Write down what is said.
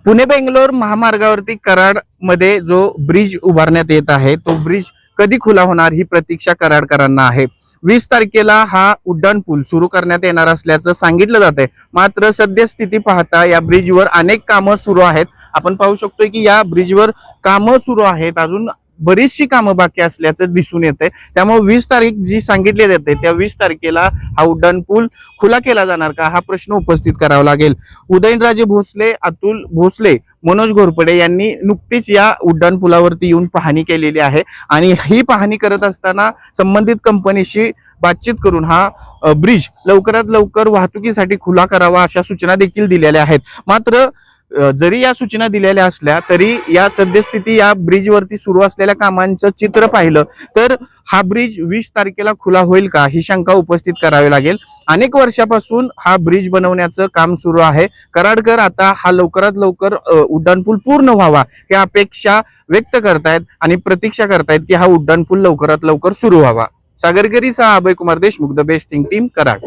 पुणे बेंगलोर महामार्गावरती कराड मध्ये जो ब्रिज उभारण्यात येत आहे तो ब्रिज कधी खुला होणार ही प्रतीक्षा कराडकरांना आहे। 20 तारखेला हा उड्डाण पूल सुरू करण्यात येणार असल्याचं सांगितलं जात आहे। मात्र सद्यस्थिती पाहता या ब्रिजवर अनेक कामं सुरू आहेत। आपण पाहू शकतोय की या ब्रिजवर कामं सुरू आहेत, अजून बरीचशी कामं बाकी असल्याचं दिसून येते। त्यामुळे 20 तारीख जी सांगितली जाते त्या 20 तारखेला हा उड्डाण पूल खुला केला जाणार का हा प्रश्न उपस्थित करावा लागेल। उदयनराजे भोसले, अतुल भोसले, मनोज घोरपडे यांनी नुकतीच या उड्डाण पुलावरती येऊन पाहणी केलेली आहे आणि ही पाहणी करत असताना संबंधित कंपनीशी बातचीत करून हा ब्रिज लवकरात लवकर वाहतुकीसाठी खुला करावा अशा सूचना देखील दिलेल्या आहेत। मात्र जरी या सूचना दिलेल्या असल्या तरी या सद्यस्थिती या ब्रिज वरती सुरू असलेल्या कामांचं चित्र पाहिलं तर हा ब्रिज 20 तारखेला खुला होईल का ही शंका उपस्थित करावी लागेल। अनेक वर्षापासून हा ब्रिज बनवण्याचं काम सुरू आहे। कराडकर आता हा लवकरात लवकर उड्डाणपूल पूर्ण व्हावा ही अपेक्षा व्यक्त करतायत आणि प्रतीक्षा करतायत की हा उड्डाणपूल लवकरात लवकर सुरू व्हावा। सागरकरी सह Abhay Kumar Deshmukh, the best thing team, Karad.